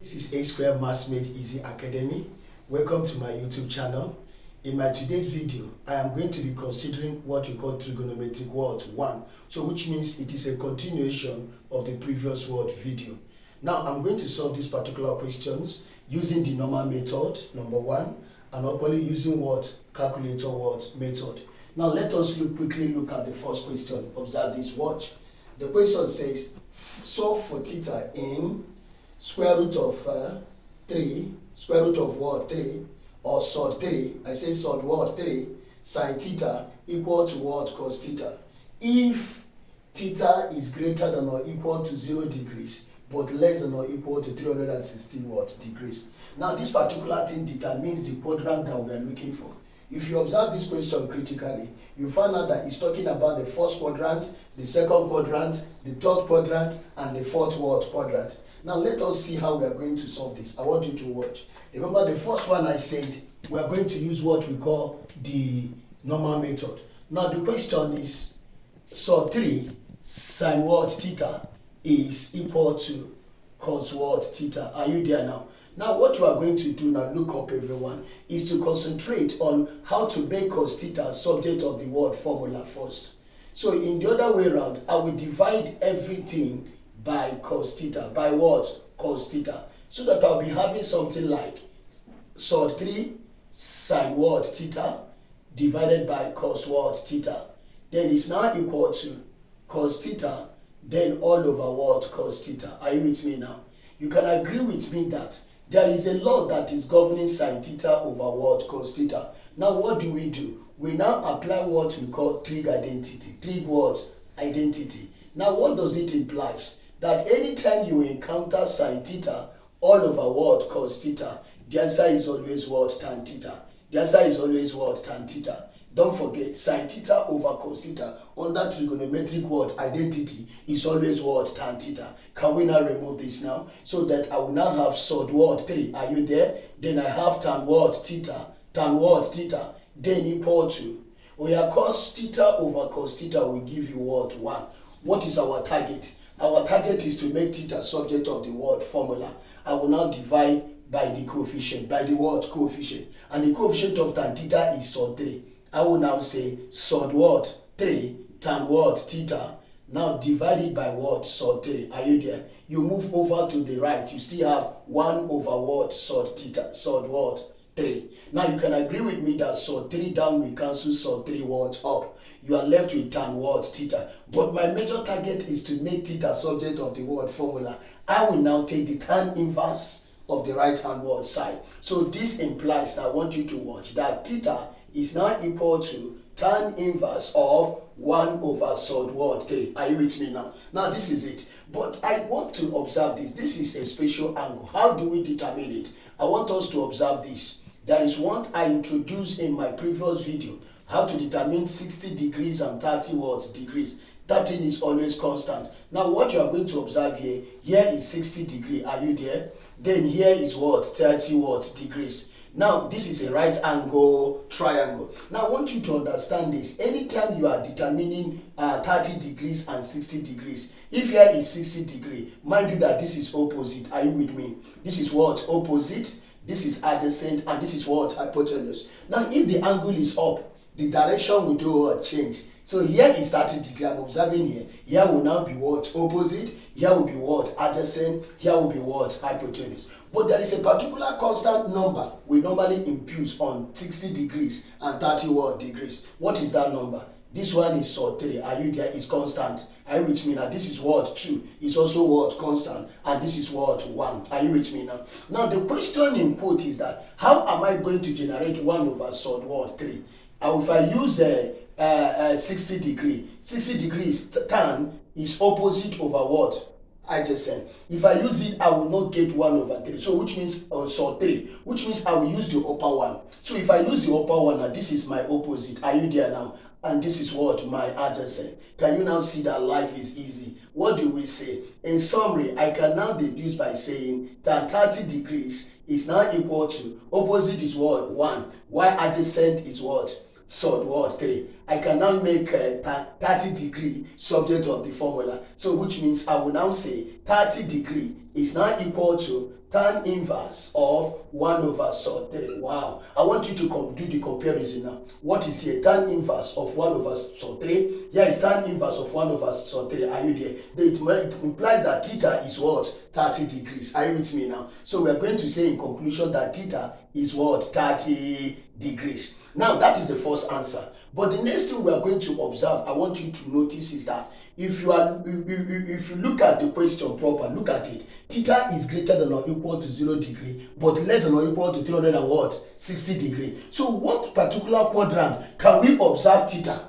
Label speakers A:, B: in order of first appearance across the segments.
A: This is A Square Maths Made Easy Academy. Welcome to my YouTube channel. In my today's video, I am going to be considering what we call trigonometric word 1. So which means it is a continuation of the previous word video. Now I'm going to solve these particular questions using the normal method, number 1, and hopefully using what? Calculator word method. Now let us quickly look at the first question. Observe this, watch. The question says, solve for theta in square root of 3, square root of what? 3, or sod 3, I say sod what? 3, sine theta equal to what? Cos theta. If theta is greater than or equal to 0 degrees, but less than or equal to 360 what? Degrees. Now this particular thing determines the quadrant that we are looking for. If you observe this question critically, you find out that it's talking about the first quadrant, the second quadrant, the third quadrant, and the fourth quadrant. Now let us see how we are going to solve this. I want you to watch. Remember the first one I said, we are going to use what we call the normal method. Now the question is, sod 3 sine what theta is equal to cos what theta. Are you there now? Now what you are going to do now, look up everyone, is to concentrate on how to make cos theta subject of the word formula first. So in the other way around, I will divide everything by cos theta. By what? Cos theta. So that I'll be having something like sod 3 sine what? Theta divided by cos what? Theta. Then it's now equal to cos theta, then all over what? Cos theta. Are you with me now? You can agree with me that there is a law that is governing sine theta over what? Cos theta. Now what do? We now apply what we call trig identity. Trig what? Identity. Now what does it imply? That anytime you encounter sine theta all over what? Cos theta, the answer is always what? Tan theta. The answer is always what? Tan theta. Don't forget, sine theta over cos theta under trigonometric word identity is always what? Tan theta. Can we now remove this now? So that I will now have sod what? 3. Are you there? Then I have tan what? Theta. Tan what? Theta. Then equal to, cos theta over cos theta will give you what? 1. What is our target? Our target is to make theta subject of the word formula. I will now divide by the coefficient, by the word coefficient. And the coefficient of tan theta is sod 3. I will now say sod what? 3 tan what? Theta. Now divided by what? Sod 3. Are you there? You move over to the right. You still have 1 over what? Sod theta. Sod what? 3. Now you can agree with me that sod 3 down will cancel sod 3 what? Up. You are left with tan what? Theta. But my major target is to make theta subject of the word formula. I will now take the tan inverse of the right hand word side. So this implies that I want you to watch that theta is now equal to tan inverse of 1 over sod what? 3. Are you with me now? Now this is it. But I want to observe this. This is a special angle. How do we determine it? I want us to observe this. That is what I introduced in my previous video. How to determine 60 degrees and 30 what? Degrees. That thing is always constant. Now what you are going to observe here is 60 degrees. Are you there? Then here is what? 30 what? Degrees. Now this is a right angle triangle. Now I want you to understand this. Anytime you are determining 30 degrees and 60 degrees, if here is 60 degrees, mind you that this is opposite. Are you with me? This is what? Opposite. This is adjacent, and this is what? Hypotenuse. Now if the angle is up, the direction will do what? Change. So here is 30 degrees. I'm observing here. Here will now be what? Opposite. Here will be what? Adjacent. Here will be what? Hypotenuse. But there is a particular constant number we normally impute on 60 degrees and 30 what? Degrees. What is that number? This one is sod 3. Are you there? It's constant. Are you with me now? This is what? 2. It's also what? Constant. And this is what? 1. Are you with me now? Now the question in quote is that, how am I going to generate 1 over sod what? 3? If I use 60 degree, 60 degrees tan is opposite over what? Adjacent. If I use it, I will not get 1 over 3. So which means sod 3, which means I will use the upper one. So if I use the upper one, now this is my opposite. Are you there now? And this is what? My adjacent. Can you now see that life is easy? What do we say? In summary, I can now deduce by saying that 30 degrees is now equal to, opposite is what? 1. While adjacent is what? sod what 3. I can now make 30 degree subject of the formula. So which means I will now say 30 degree is now equal to tan inverse of 1 over sod 3. Wow. I want you to do the comparison now. What is here? Tan inverse of 1 over sod 3. Here is tan inverse of 1 over sod 3. Are you there? It implies that theta is what? 30 degrees. Are you with me now? So we are going to say in conclusion that theta is what? 30 degrees. Now that is the first answer. But the next thing we are going to observe, I want you to notice is that if you look at the question proper, look at it. Theta is greater than or equal to 0 degree, but less than or equal to 360 degree. So what particular quadrant can we observe theta?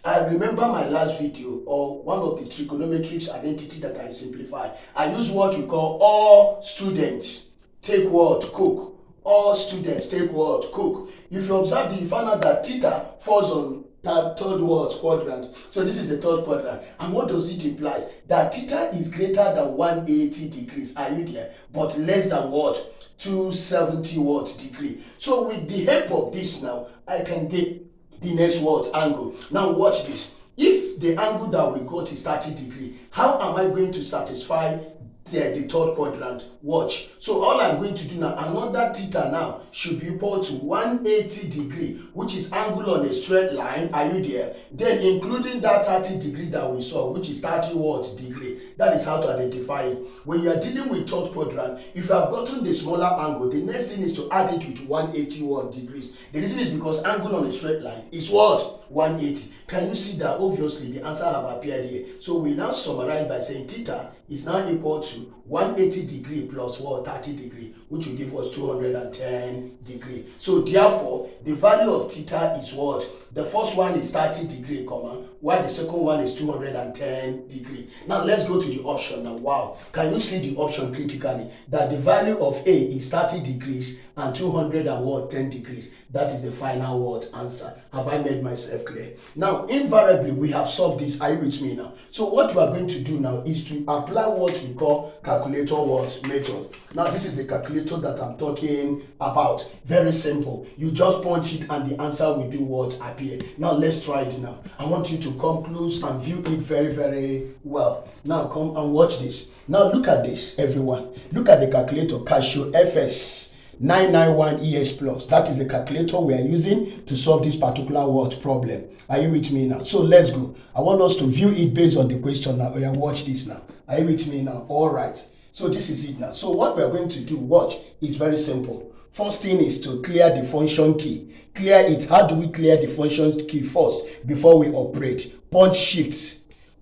A: I remember my last video, or one of the trigonometric identity that I simplified. I use what we call all students take what? Cook. All students take what? Cook. If you observe, you find out that theta falls on that third quadrant. So this is the third quadrant. And what does it imply? That theta is greater than 180 degrees. Are you there? But less than what? 270 degree. So with the help of this now, I can get the next angle. Now watch this. If the angle that we got is 30 degree, how am I going to satisfy the third quadrant? Watch. So all I'm going to do now, another theta now should be equal to 180 degree, which is angle on a straight line. Are you there? Then including that 30 degree that we saw, which is 30 degree. That is how to identify it. When you are dealing with third quadrant, if you have gotten the smaller angle, the next thing is to add it with 180 degrees. The reason is because angle on a straight line is what? 180. Can you see that? Obviously the answer have appeared here. So we now summarize by saying theta is now equal to 180 degree plus what? 30 degree, which will give us 210 degree. So therefore the value of theta is what? The first one is 30 degree, while the second one is 210 degree. Now let's go to the option now. Wow. Can you see the option critically? That the value of A is 30 degrees and 210 degrees. That is the final answer. Have I made myself clear? Now invariably we have solved this. Are you with me now? So what we are going to do now is to apply what we call calculator method. Now this is the calculator that I'm talking about. Very simple. You just punch it and the answer will do what? Appear. Now let's try it now. I want you to come close and view it very, very well. Now come and watch this. Now look at this, everyone. Look at the calculator, Casio FS 991 ES plus. That is the calculator we are using to solve this particular problem. Are you with me now? So let's go. I want us to view it based on the question now. Yeah, watch this now. Are you with me now? All right. So this is it now. So what we are going to do, watch, is very simple. First thing is to clear the function key. Clear it. How do we clear the function key first before we operate? Punch shift,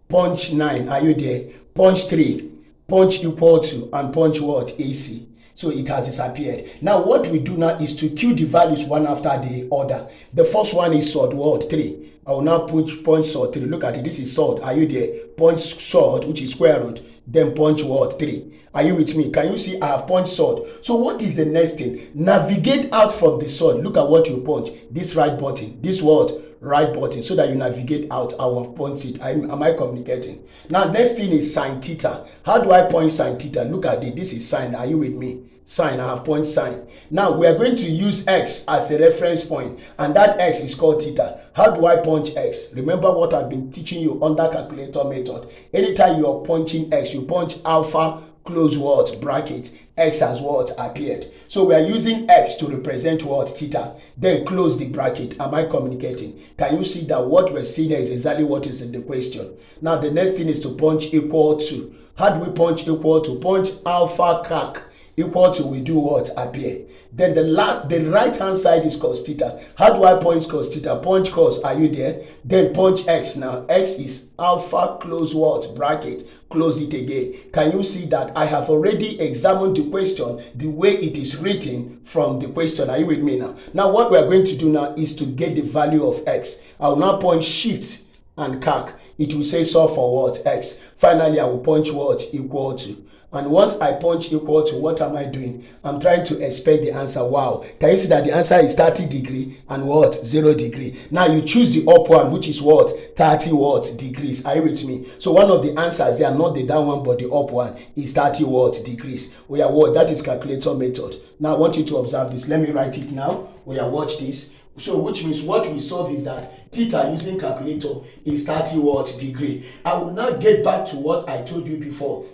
A: punch 9. Are you there? Punch 3, punch equal to, and punch what? AC. So it has disappeared. Now what we do now is to queue the values one after the other. The first one is sod 3. I will now punch sod 3. Look at it. This is sod. Are you there? Punch sod, which is square root. Then punch 3. Are you with me? Can you see I have punched sod? So what is the next thing? Navigate out from the sod. Look at what you punch. This right button. This right button, so that you navigate out. I will punch it. Am I communicating? Now next thing is sine theta. How do I point sine theta? Look at it. This is sine. Are you with me? Sine. I have point sine. Now we are going to use x as a reference point, and that x is called theta. How do I punch x? Remember what I've been teaching you under calculator method. Anytime you are punching x, you punch alpha, close bracket, x has appeared. So we are using x to represent theta, then close the bracket. Am I communicating? Can you see that what we're seeing is exactly what is in the question? Now the next thing is to punch equal to. How do we punch equal to? Punch alpha calc equal to, we do appear. Then the right hand side is cos theta. How do I punch cos theta? Punch cos. Are you there? Then punch x. Now x is alpha, close bracket, close it again. Can you see that I have already examined the question the way it is written from the question? Are you with me now? Now what we are going to do now is to get the value of x. I will now punch shift and calc. It will say solve for x. Finally I will punch equal to. And once I punch equal to, what am I doing? I'm trying to expect the answer. Wow. Can you see that the answer is 30 degree and what? 0 degree. Now you choose the up one, which is what? 30 what? Degrees. Are you with me? So one of the answers there, not the down one, but the up one, is 30 what? Degrees. We are what? That is calculator method. Now I want you to observe this. Let me write it now. We are watch this. So which means what we solve is that theta using calculator is 30 what? Degree. I will now get back to what I told you before.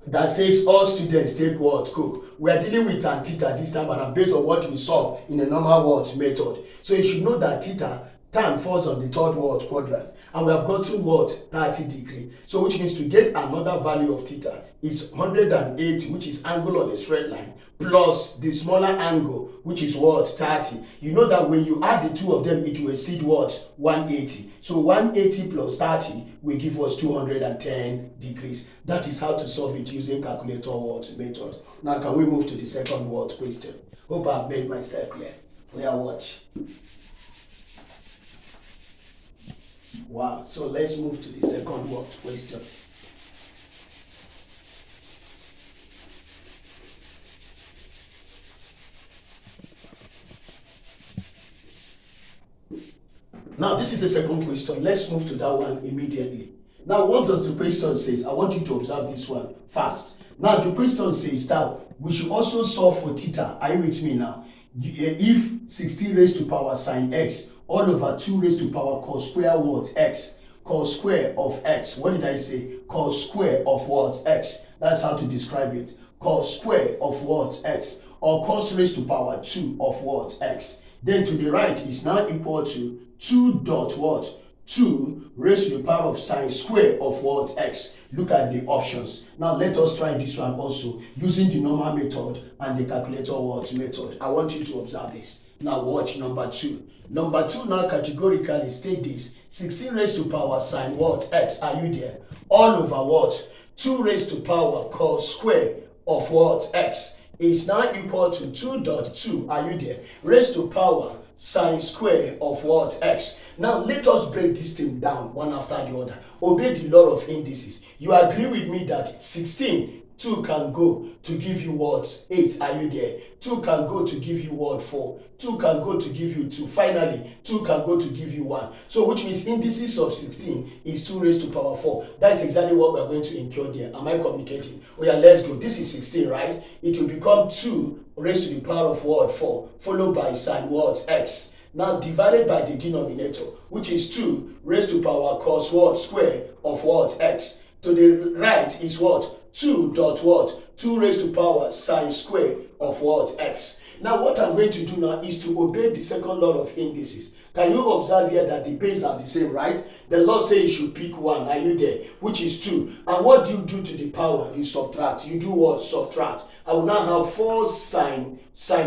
A: That says all students take what? Cook. We are dealing with tan theta this time around based on what we solve in a normal what? Method. So you should know that theta, tan falls on the third what? Quadrant. And we have gotten what? 30 degree. So which means to get another value of theta is 180, which is angle on a straight line, plus the smaller angle, which is what? 30. You know that when you add the two of them, it will exceed what? 180. So 180 plus 30 will give us 210 degrees. That is how to solve it using calculator what? Method. Now can we move to the second what? Question. Hope I've made myself clear. We are watch. Wow. So let's move to the second what? Question. Now, this is the second question. Let's move to that one immediately. Now, what does the question say? I want you to observe this one fast. Now, the question says that we should also solve for theta. Are you with me now? If 16 raised to power sine x all over 2 raised to power cos square what? X. Cos square of x. What did I say? Cos square of what? X. That's how to describe it. Cos square of what? X. Or cos raised to power 2 of what? X. Then to the right is now equal to 2 dot what? 2 raised to the power of sine square of what? X. Look at the options. Now let us try this one also using the normal method and the calculator what? Method. I want you to observe this. Now watch number 2. Number 2 now categorically state this. 16 raised to power sine what? X. Are you there? All over what? 2 raised to power cos square of what? X is now equal to 2.2. Are you there? Raised to power sine square of what? X. Now let us break this thing down one after the other. Obey the law of indices. You agree with me that 16, 2 can go to give you what? 8. Are you there? 2 can go to give you what? 4. 2 can go to give you 2. Finally, 2 can go to give you 1. So which means indices of 16 is 2 raised to power 4. That's exactly what we are going to include there. Am I communicating? Oh yeah, let's go. This is 16, right? It will become 2 raised to the power of what? 4, followed by sine what? X. Now divided by the denominator, which is 2 raised to power cos what? Square of what? X. To the right is what? 2 dot what? 2 raised to power sine square of what? X. Now what I'm going to do now is to obey the second law of indices. Can you observe here that the base are the same, right? The law says you should pick 1. Are you there? Which is 2. And what do you do to the power? You subtract. You do what? Subtract. I will now have 4 sine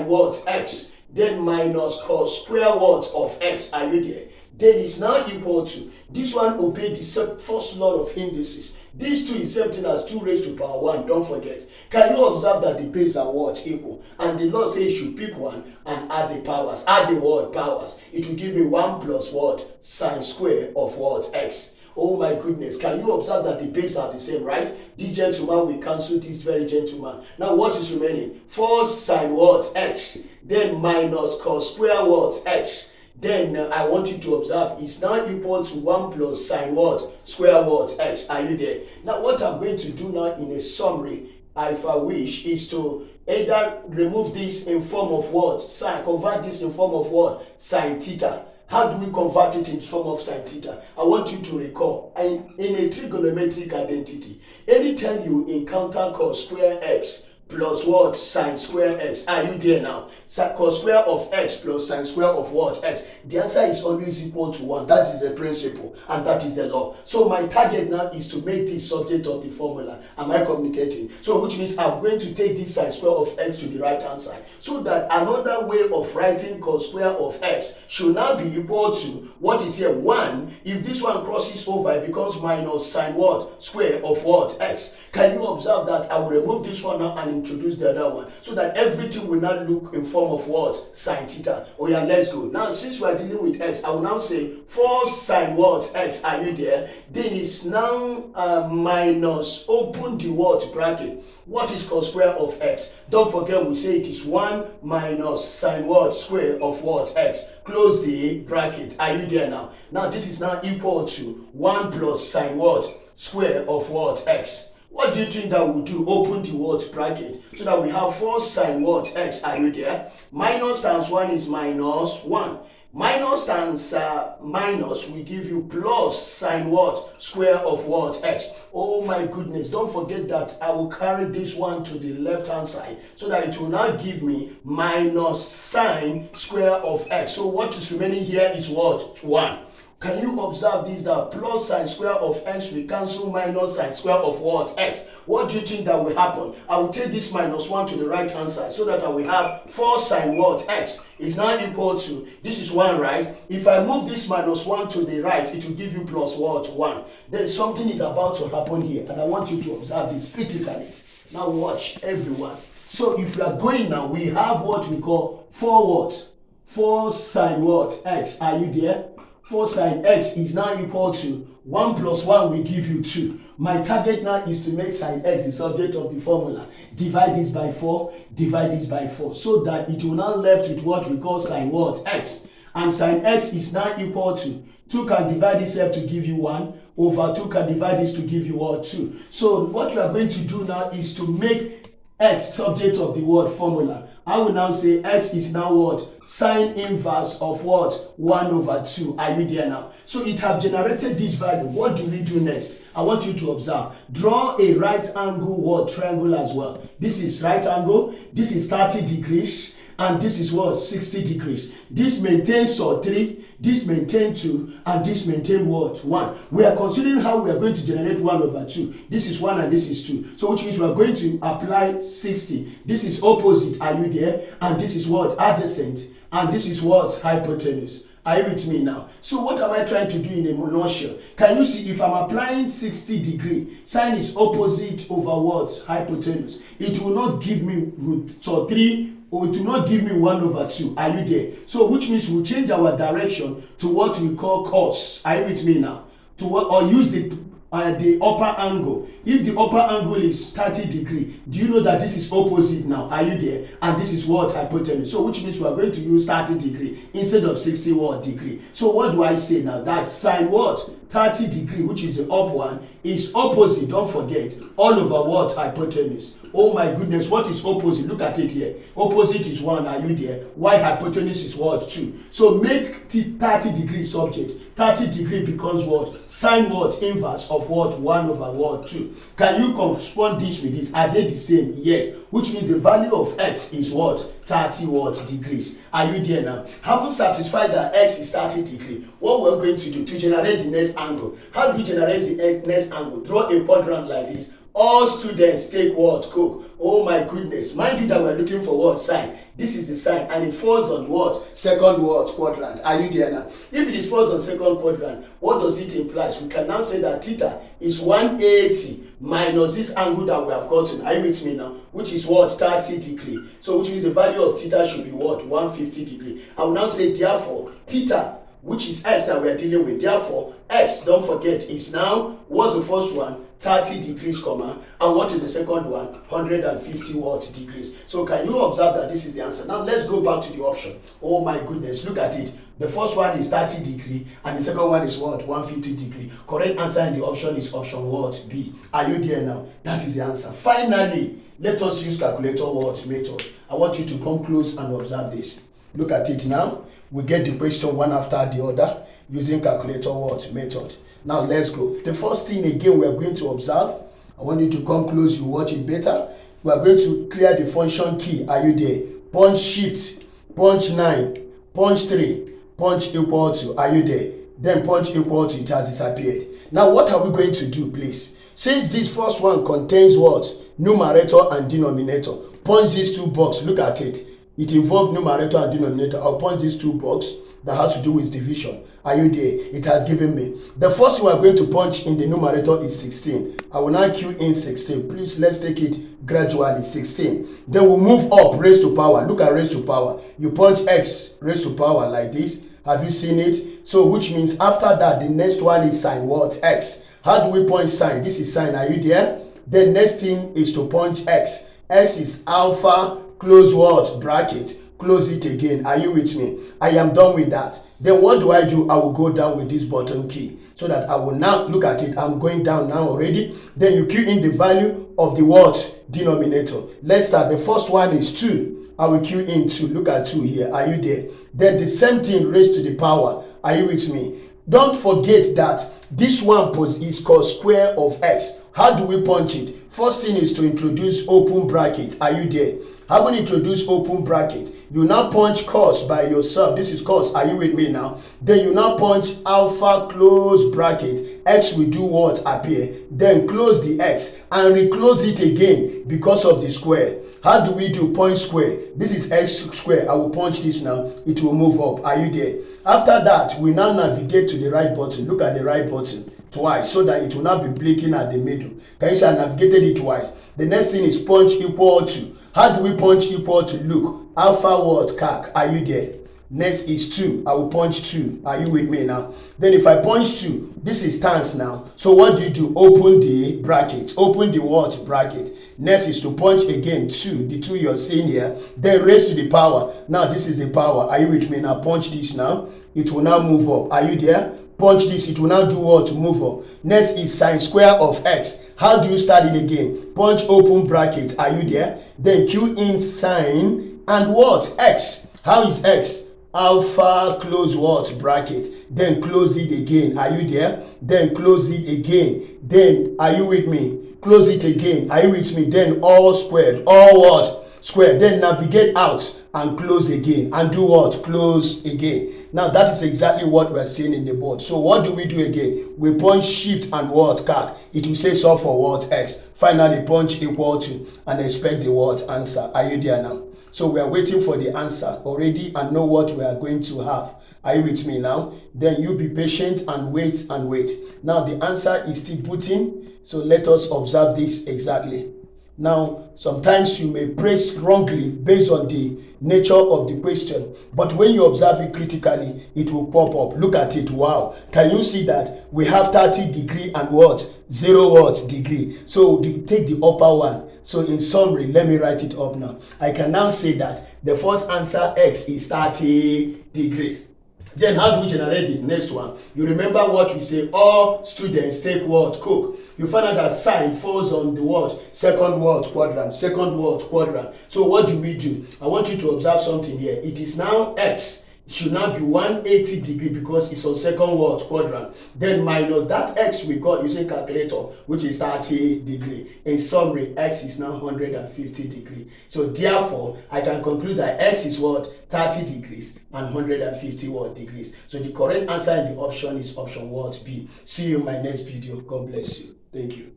A: what? X. Then minus cos square what? Of x. Are you there? Then it's now equal to, this one obey the first law of indices. This 2 is same thing as 2 raised to power 1. Don't forget. Can you observe that the base are what? Equal. And the law says you should pick 1 and add the powers. Add the word powers. It will give me 1 plus what? Sine square of what? X. Oh my goodness. Can you observe that the base are the same, right? This gentleman will cancel this very gentleman. Now what is remaining? 4 sine what? X. Then minus cos square what? X. Then I want you to observe is now equal to 1 plus sine what? Square what? X. Are you there? Now what I'm going to do now in a summary, if I wish, is to either remove this in form of what? Sine. Convert this in form of what? Sine theta. How do we convert it in form of sine theta? I want you to recall, in a trigonometric identity, anytime you encounter cos square x plus what? Sine square x. Are you there now? Cos square of x plus sine square of what? X. The answer is always equal to 1. That is the principle and that is the law. So my target now is to make this subject of the formula. Am I communicating? So which means I'm going to take this sine square of x to the right hand side. So that another way of writing cos square of x should now be equal to what is here? 1. If this one crosses over, it becomes minus sine what? Square of what? X. Can you observe that? I will remove this one now and introduce the other one so that everything will now look in form of what? Sine theta. Oh yeah, let's go. Now since we are dealing with x, I will now say 4 sine what? X. Are you there? Then it's now minus, open the what? Bracket. What is cos square of x? Don't forget we say it is 1 minus sine what? Square of what? X. Close the bracket. Are you there now? Now this is now equal to 1 plus sine what? Square of what? X. What do you think that we'll do? Open the what bracket so that we have 4 sine what? X. Are you there? Minus times 1 is minus 1. Minus times minus will give you plus sine what? Square of what? X. Oh my goodness, don't forget that I will carry this one to the left hand side so that it will now give me minus sine square of x. So what is remaining here is what? 1. Can you observe this, that plus sine square of x will cancel minus sine square of what? X. What do you think that will happen? I will take this minus 1 to the right hand side so that I will have 4 sine what? X is now equal to, this is 1, right? If I move this minus 1 to the right, it will give you plus what? 1. Then something is about to happen here, and I want you to observe this critically. Now watch, everyone. So if we are going now, we have what we call 4 what? 4 sine what? X. Are you there? 4 sine x is now equal to 1 plus 1 will give you 2. My target now is to make sine x the subject of the formula. Divide this by 4, divide this by 4, so that it will now left with what we call sine what? X. And sine x is now equal to 2 can divide itself to give you 1, over 2 can divide this to give you what? 2. So what we are going to do now is to make x subject of the word formula. I will now say x is now what? Sine inverse of what? 1 over 2. Are you there now? So it have generated this value. What do we do next? I want you to observe. Draw a right angle what? Triangle as well. This is right angle. This is 30 degrees. And this is what? 60 degrees. This maintains 3, this maintains 2, and this maintains what? 1. We are considering how we are going to generate 1 over 2. This is 1 and this is 2. So which means we are going to apply 60. This is opposite. Are you there? And this is what? Adjacent. And this is what? Hypotenuse. Are you with me now? So what am I trying to do in a nutshell? Can you see if I'm applying 60 degree, sine is opposite over what? Hypotenuse. It will not give me root 3, or it will not give me 1 over 2. Are you there? So which means we'll change our direction to what we call cos. Are you with me now? To what, or use the upper angle. If the upper angle is 30 degree, do you know that this is opposite now? Are you there? And this is what? Hypotenuse. So which means we are going to use 30 degree instead of 60 what? Degree. So what do I say now? That sine what? 30 degree, which is the up one, is opposite, don't forget, all over what? Hypotenuse. Oh my goodness, what is opposite? Look at it here. Opposite is 1, are you there? Why hypotenuse is what? 2. So make 30 degree subject. 30 degree becomes what? Sine what? Inverse of what? 1 over what? 2. Can you correspond this with this? Are they the same? Yes. Which means the value of x is what? 30 what? Degrees. Are you there now? Having satisfied that x is 30 degree, what we're going to do to generate the next angle. How do we generate the next angle? Draw a quadrant like this. All students take what? Coke. Oh my goodness. Mind you that we're looking for what? Sine. This is the sine and it falls on what? Second what? Quadrant. Are you there now? If it falls on second quadrant, what does it imply? We can now say that theta is 180 minus this angle that we have gotten. Are you with me now? Which is what? 30 degree. So which means the value of theta should be what? 150 degree. I will now say therefore theta, which is x that we are dealing with. Therefore, x, don't forget, is now, what's the first one? 30 degrees, comma, and what is the second one? 150 what? Degrees. So can you observe that this is the answer? Now let's go back to the option. Oh my goodness, look at it. The first one is 30 degree, and the second one is what? 150 degree. Correct answer in the option is option what? B. Are you there now? That is the answer. Finally, let us use calculator what? Method. I want you to come close and observe this. Look at it now. We get the question one after the other using calculator what? Method. Now let's go. The first thing again we are going to observe. I want you to come close, you watch it better. We are going to clear the function key. Are you there? Punch shift, punch 9, punch 3, punch equal to. Are you there? Then punch equal to, it has disappeared. Now what are we going to do, please? Since this first one contains what? Numerator and denominator. Punch these two boxes. Look at it. It involves numerator and denominator. I'll punch these two boxes that has to do with division. Are you there? It has given me. The first thing we are going to punch in the numerator is 16. I will now cue in 16. Please, let's take it gradually. 16. Then we'll move up, raised to power. Look at raised to power. You punch x raised to power like this. Have you seen it? So which means after that, the next one is sine what? X. How do we punch sine? This is sine. Are you there? Then next thing is to punch x. X is alpha, close what? Bracket. Close it again. Are you with me? I am done with that. Then what do? I will go down with this button key so that I will now look at it. I'm going down now already. Then you key in the value of the what? Denominator. Let's start. The first one is 2. I will key in 2. Look at 2 here. Are you there? Then the same thing raised to the power. Are you with me? Don't forget that this one is called square of x. How do we punch it? First thing is to introduce open bracket. Are you there? Having introduced open bracket, you now punch cos by yourself. This is cos. Are you with me now? Then you now punch alpha, close bracket. X will do what? Appear. Then close the x and reclose it again because of the square. How do we do? Punch square. This is x square. I will punch this now. It will move up. Are you there? After that, we now navigate to the right button. Look at the right button twice so that it will not be blinking at the middle. Can you see I navigated it twice? The next thing is punch equal to. How do we punch equal to? Look, alpha what? Calc. Are you there? Next is 2. I will punch 2. Are you with me now? Then if I punch 2, this is times now. So what do? Open the bracket. Open the what? Bracket. Next is to punch again 2. The 2 you're seeing here. Then raise to the power. Now this is the power. Are you with me now? Punch this now. It will now move up. Are you there? Punch this. It will now do what? Move up. Next is sine square of x. How do you start it again? Punch open bracket. Are you there? Then Q in sine and what? X. How is x? Alpha, close what? Bracket. Then close it again. Are you there? Then close it again. Then are you with me? Close it again. Are you with me? Then all squared. All what? Squared. Then navigate out and close again. And do what? Close again. Now that is exactly what we are seeing in the board. So what do we do again? We punch shift and what? Calc. It will say solve for what? X. Finally punch equal to and expect the what? Answer. Are you there now? So we are waiting for the answer already and know what we are going to have. Are you with me now? Then you be patient and wait and wait. Now the answer is still putting. So let us observe this exactly. Now, sometimes you may press wrongly based on the nature of the question, but when you observe it critically, it will pop up. Look at it. Wow. Can you see that we have 30 degree and what? 0 what? Degree. So take the upper one. So in summary, let me write it up now. I can now say that the first answer x is 30 degrees. Then how do we generate the next one? You remember what we say, all students take what? Coke. You find out that sine falls on the what? Second what? Quadrant. Second what? Quadrant. So what do? I want you to observe something here. It is now x. It should now be 180 degree because it's on second what? Quadrant. Then minus that x we got using calculator, which is 30 degree. In summary, x is now 150 degree. So therefore, I can conclude that x is what? 30 degrees and 150 what? Degrees. So the correct answer in the option is option what? B. See you in my next video. God bless you. Thank you.